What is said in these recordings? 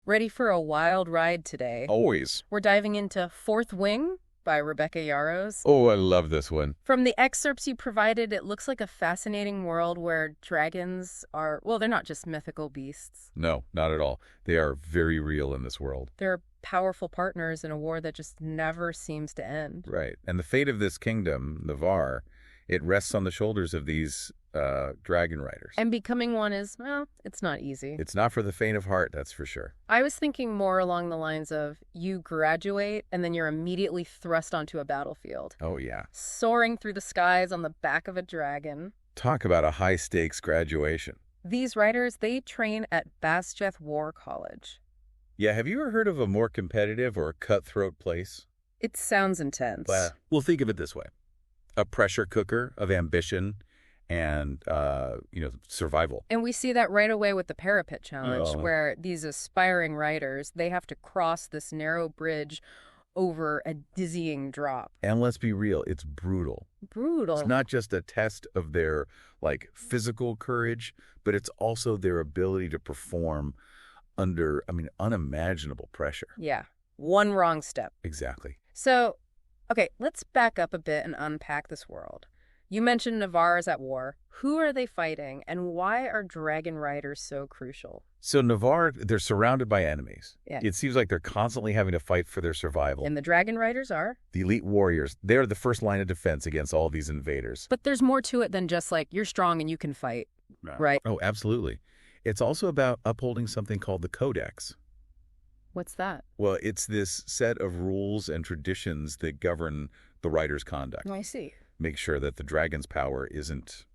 Ready for a wild ride today? Always. We're diving into Fourth Wing by Rebecca Yarros. Oh, I love this one. From the excerpts you provided, it looks like a fascinating world where dragons are, well, they're not just mythical beasts. No, not at all. They are very real in this world. They're powerful partners in a war that just never seems to end. Right. And the fate of this kingdom, Navarre, it rests on the shoulders of these dragon riders. And becoming one is, well, it's not easy. It's not for the faint of heart, that's for sure. I was thinking more along the lines of you graduate and then you're immediately thrust onto a battlefield. Oh, yeah. Soaring through the skies on the back of a dragon. Talk about a high-stakes graduation. These riders, they train at Basgiath War College. Yeah, have you ever heard of a more competitive or cutthroat place? It sounds intense. Well, think of it this way. A pressure cooker of ambition and, survival. And we see that right away with the parapet challenge, Oh. where these aspiring riders, they have to cross this narrow bridge over a dizzying drop. And let's be real, it's brutal. Brutal. It's not just a test of their, physical courage, but it's also their ability to perform under, unimaginable pressure. Yeah. One wrong step. Exactly. So, okay, let's back up a bit and unpack this world. You mentioned Navarre is at war. Who are they fighting, and why are dragon riders so crucial? So Navarre, they're surrounded by enemies. Yeah. It seems like they're constantly having to fight for their survival. And the dragon riders are? The elite warriors, they're the first line of defense against all these invaders. But there's more to it than just you're strong and you can fight, right? Oh, absolutely. It's also about upholding something called the Codex. What's that? Well, it's this set of rules and traditions that govern the rider's conduct. Oh, I see. Make sure that the dragon's power isn't,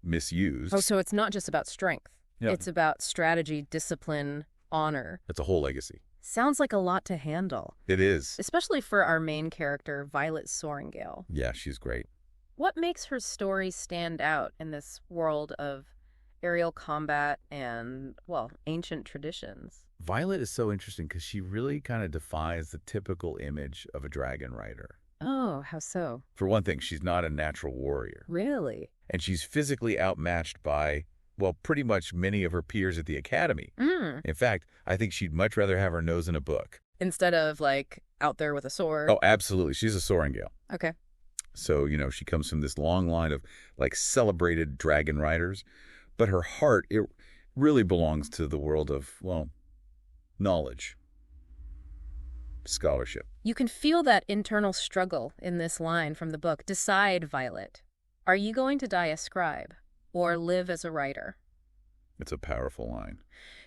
misused. Oh, so it's not just about strength. Yeah. It's about strategy, discipline, honor. It's a whole legacy. Sounds like a lot to handle, It is. especially for our main character, Violet Sorrengail. Yeah, she's great. What makes her story stand out in this world of aerial combat and, ancient traditions? Violet is so interesting because she really kind of defies the typical image of a dragon rider. Oh, how so? For one thing, she's not a natural warrior. Really? And she's physically outmatched by, pretty much many of her peers at the academy. In fact, I think she'd much rather have her nose in a book. Instead of, out there with a sword? Oh, absolutely. She's a Sorrengail. Okay. So, she comes from this long line of, celebrated dragon riders. But her heart, it really belongs to the world of, knowledge, scholarship. You can feel that internal struggle in this line from the book. Decide, Violet. Are you going to die a scribe or live as a writer? It's a powerful line.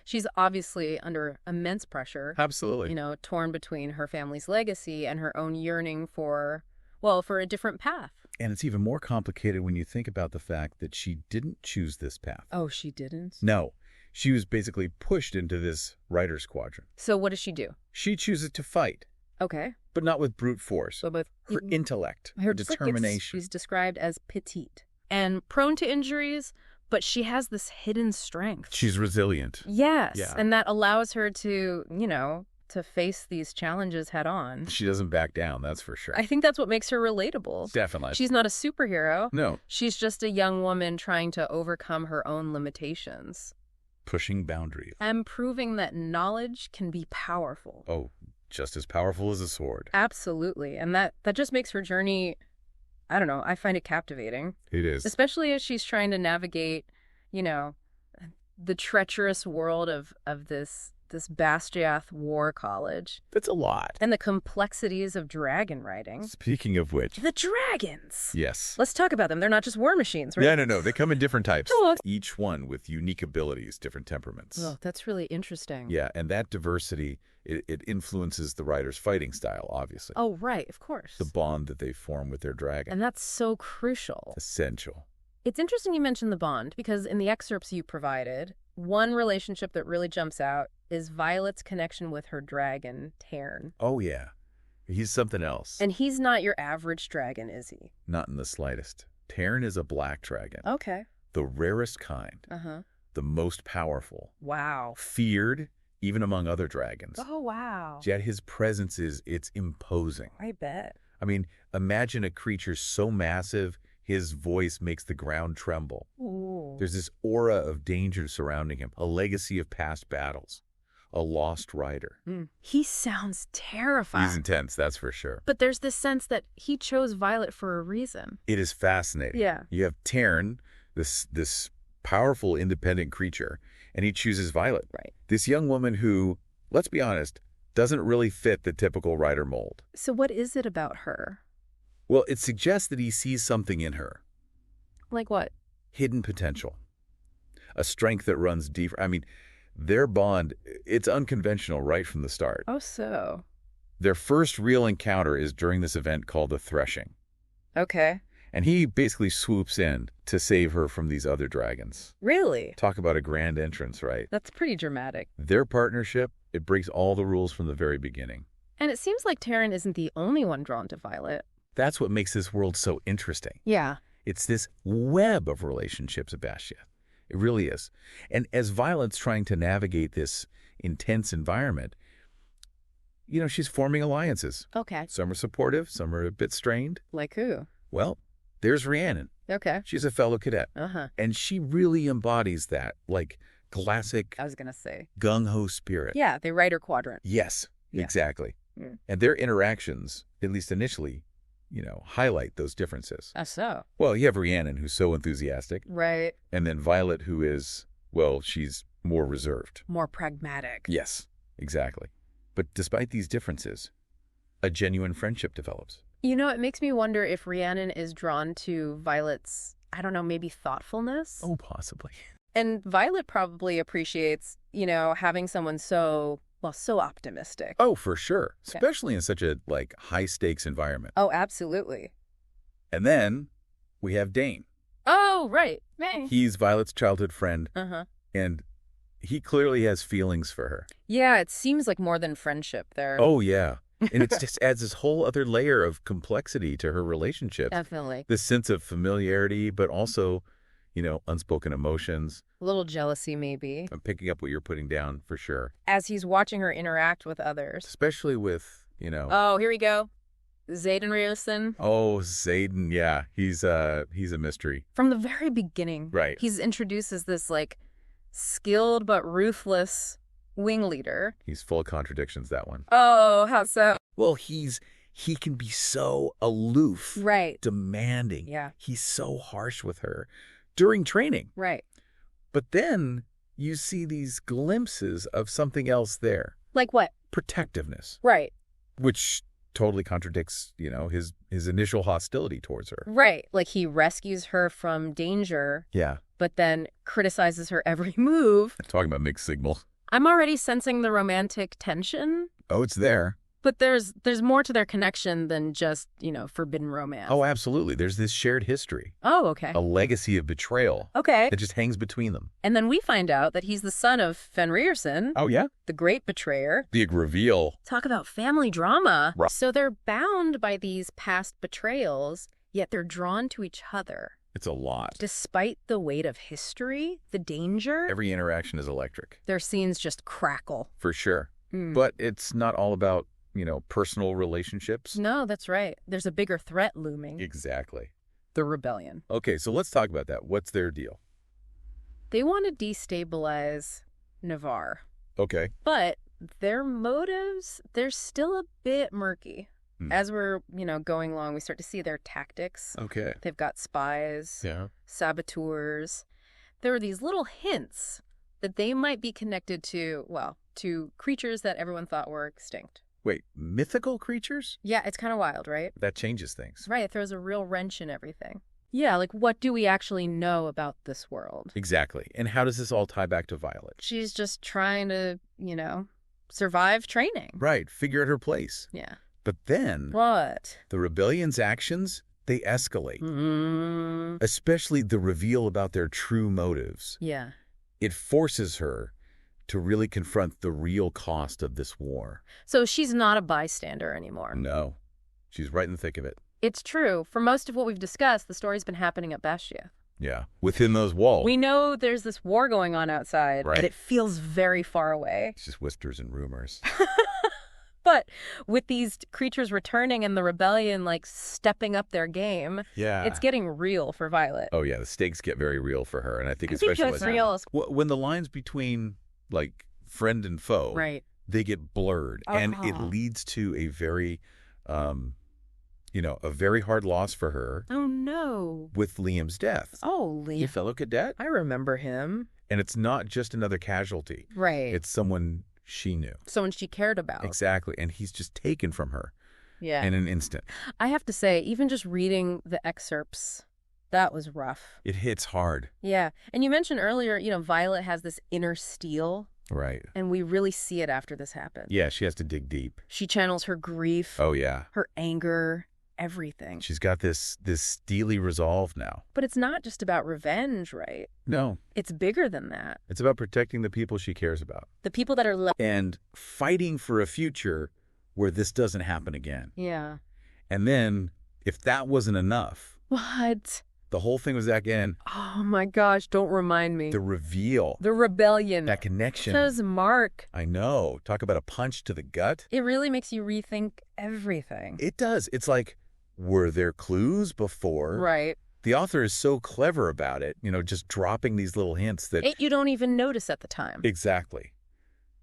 She's obviously under immense pressure. Absolutely. Torn between her family's legacy and her own yearning for a different path. And it's even more complicated when you think about the fact that she didn't choose this path. Oh, she didn't? No. She was basically pushed into this writer's quadrant. So what does she do? She chooses to fight, Okay. but not with brute force. So with Her intellect, her determination. She's described as petite and prone to injuries, but she has this hidden strength. She's resilient. Yes. Yeah. And that allows her to, to face these challenges head on. She doesn't back down, that's for sure. I think that's what makes her relatable. Definitely. She's not a superhero. No. She's just a young woman trying to overcome her own limitations. Pushing boundaries. And proving that knowledge can be powerful. Oh, just as powerful as a sword. Absolutely. And that just makes her journey, I don't know, I find it captivating. It is. Especially as she's trying to navigate, the treacherous world of this Basgiath War College. That's a lot. And the complexities of dragon riding. Speaking of which. The dragons! Yes. Let's talk about them. They're not just war machines, right? Yeah, no. They come in different types. Oh. Each one with unique abilities, different temperaments. Oh, that's really interesting. Yeah, and that diversity, it influences the rider's fighting style, obviously. Oh, right, of course. The bond that they form with their dragon. And that's so crucial. Essential. It's interesting you mentioned the bond, because in the excerpts you provided, one relationship that really jumps out is Violet's connection with her dragon, Tern. Oh, yeah. He's something else. And he's not your average dragon, is he? Not in the slightest. Tern is a black dragon. Okay. The rarest kind. Uh-huh. The most powerful. Wow. Feared, even among other dragons. Oh, wow. Yet his presence it's imposing. I bet. I mean, imagine a creature so massive, his voice makes the ground tremble. Ooh. There's this aura of danger surrounding him, a legacy of past battles. a lost rider. He sounds terrifying. He's intense, that's for sure. But there's this sense that he chose Violet for a reason. It is fascinating. Yeah. You have Taryn, this powerful, independent creature, and he chooses Violet. Right. This young woman who, let's be honest, doesn't really fit the typical rider mold. So what is it about her? Well, it suggests that he sees something in her. Like what? Hidden potential. A strength that runs deeper. I mean, their bond, it's unconventional right from the start. Oh, so. Their first real encounter is during this event called the Threshing. Okay. And he basically swoops in to save her from these other dragons. Really? Talk about a grand entrance, right? That's pretty dramatic. Their partnership, it breaks all the rules from the very beginning. And it seems like Taryn isn't the only one drawn to Violet. That's what makes this world so interesting. Yeah. It's this web of relationships at Basgiath. It really is. And as Violet's trying to navigate this intense environment, you know, she's forming alliances. Okay. Some are supportive, some are a bit strained. Like who? Well, there's Rhiannon. Okay. She's a fellow cadet. Uh-huh. And she really embodies that, like, classic I was going to say. gung-ho spirit. Yeah, the Rider Quadrant. Yes, Yeah. exactly. Mm. And their interactions, at least initially, you know, highlight those differences. So. Well, you have Rhiannon, who's so enthusiastic, Right. and then Violet, who is, well, she's more reserved. More pragmatic. Yes, exactly. But despite these differences, a genuine friendship develops. You know, it makes me wonder if Rhiannon is drawn to Violet's, I don't know, maybe thoughtfulness. Oh, possibly. And Violet probably appreciates, you know, having someone so optimistic. Oh, for sure. Okay. Especially in such a, like, high-stakes environment. Oh, absolutely. And then we have Dane. Oh, right. He's Violet's childhood friend, Uh-huh. and he clearly has feelings for her. Yeah, it seems like more than friendship there. Oh, yeah. And it just adds this whole other layer of complexity to her relationships. Definitely. This sense of familiarity, but also, you know, unspoken emotions. A little jealousy, maybe. I'm picking up what you're putting down for sure. As he's watching her interact with others. Especially with, you know... Oh, here we go. Zayden Rierson. Oh, Zayden, yeah. He's a mystery. From the very beginning. Right. He's introduced as this, like, skilled but ruthless wing leader. He's full of contradictions, that one. Oh, how so? Well, he can be so aloof. Right. Demanding. Yeah. He's so harsh with her during training. Right. But then you see these glimpses of something else there. Like what? Protectiveness. Right. Which totally contradicts, you know, his initial hostility towards her. Right. Like he rescues her from danger, Yeah. but then criticizes her every move. Talking about mixed signal. I'm already sensing the romantic tension, Oh, it's there. but there's more to their connection than just, you know, forbidden romance. Oh, absolutely. There's this shared history. Oh, okay. A legacy of betrayal. Okay. That just hangs between them. And then we find out that he's the son of Fen Rierson, Oh, yeah? the great betrayer. The reveal. Talk about family drama. Right. So they're bound by these past betrayals, yet they're drawn to each other. It's a lot. Despite the weight of history, the danger, Every interaction is electric. their scenes just crackle. For sure. Mm. But it's not all about, you know, personal relationships. No, that's right. There's a bigger threat looming. Exactly. The rebellion. Okay, so let's talk about that. What's their deal? They want to destabilize Navarre. Okay. But their motives, they're still a bit murky. As we're, you know, going along, we start to see their tactics. Okay. They've got spies, Yeah. saboteurs. There are these little hints that they might be connected to, well, to creatures that everyone thought were extinct. Wait, mythical creatures? Yeah, it's kind of wild, right? That changes things. Right, it throws a real wrench in everything. Yeah, like what do we actually know about this world? Exactly. And how does this all tie back to Violet? She's just trying to, you know, survive training. Right. Figure out her place. Yeah. But then What? the rebellion's actions, they escalate. Mm. Especially the reveal about their true motives. Yeah. It forces her to really confront the real cost of this war. So she's not a bystander anymore. No. She's right in the thick of it. It's true. For most of what we've discussed, the story's been happening at Basgiath. Yeah. Within those walls. We know there's this war going on outside, Right. but it feels very far away. It's just whispers and rumors. But with these creatures returning and the rebellion, like, stepping up their game, Yeah. it's getting real for Violet. Oh, yeah. The stakes get very real for her. And I think I think especially it's real. when the lines between, like, friend and foe, Right. they get blurred. And it Uh-huh. leads to a very, a very hard loss for her Oh, no. with Liam's death. Oh, A Liam. fellow cadet. I remember him. And it's not just another casualty. Right. It's someone she knew. someone she cared about. Exactly. And he's just taken from her Yeah. in an instant. I have to say, even just reading the excerpts, that was rough. It hits hard. Yeah. And you mentioned earlier, Violet has this inner steel, Right. and we really see it after this happens. Yeah, she has to dig deep. She channels her grief, Oh, yeah. her anger, everything. She's got this steely resolve now. But it's not just about revenge, right? No, It's bigger than that. it's about protecting the people she cares about The people that are left. and fighting for a future where this doesn't happen again. Yeah. And then, if that wasn't enough, What? the whole thing was again, Oh my gosh, don't remind me. the reveal, The rebellion. that connection. Says Mark. I know. Talk about a punch to the gut. It really makes you rethink everything. It does. It's like, were there clues before? Right. The author is so clever about it, just dropping these little hints that... You don't even notice at the time. Exactly.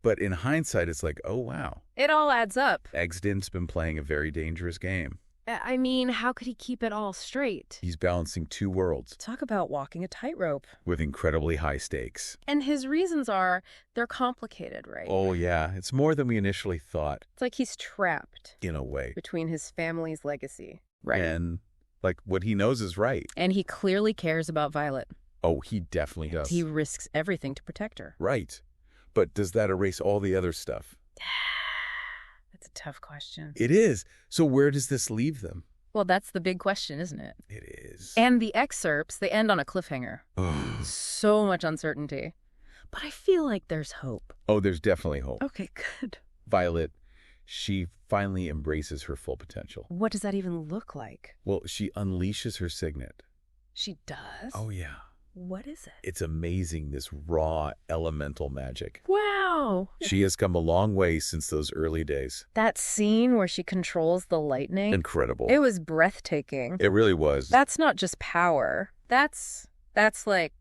But in hindsight, it's like, oh, wow. It all adds up. Egsdin's been playing a very dangerous game. I mean, how could he keep it all straight? He's balancing two worlds Talk about walking a tightrope. with incredibly high stakes. And his reasons are, they're complicated, right? Oh, yeah. It's more than we initially thought, It's like he's trapped in a way. between his family's legacy. And, like, what he knows is right. And he clearly cares about Violet. Oh, he definitely does. He risks everything to protect her. Right. But does that erase all the other stuff? That's a tough question. It is. So where does this leave them? Well, that's the big question, isn't it? It is. And the excerpts, they end on a cliffhanger. Oh, So much uncertainty. But I feel like there's hope. there's definitely hope. Okay, good. Violet, she finally embraces her full potential. What does that even look like? Well, she unleashes her signet. She does? Oh, yeah. What is it? It's amazing, this raw elemental magic. Wow. She has come a long way since those early days. That scene where she controls the lightning, Incredible. it was breathtaking. It really was. That's not just power. That's like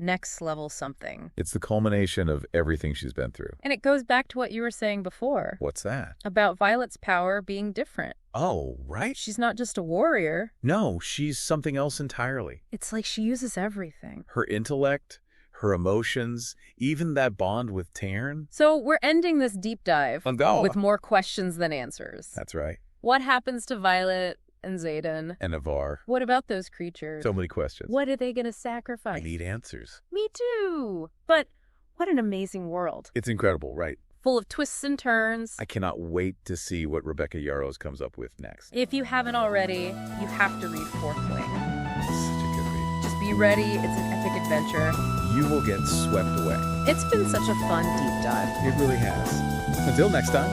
next level something. It's the culmination of everything she's been through. And it goes back to what you were saying before What's that? about Violet's power being different. Oh, right. She's not just a warrior. No, she's something else entirely. It's like she uses everything. Her intellect, her emotions, even that bond with Taryn. So we're ending this deep dive Oh. with more questions than answers. That's right. What happens to Violet and Xaden? And Navarre. What about those creatures? So many questions. What are they going to sacrifice? I need answers. Me too. But what an amazing world. It's incredible, right? Full of twists and turns. I cannot wait to see what Rebecca Yarros comes up with next. If you haven't already, you have to read Fourth Wing. It's such a good read. Just be ready. It's an epic adventure. You will get swept away. It's been such a fun deep dive. It really has. Until next time.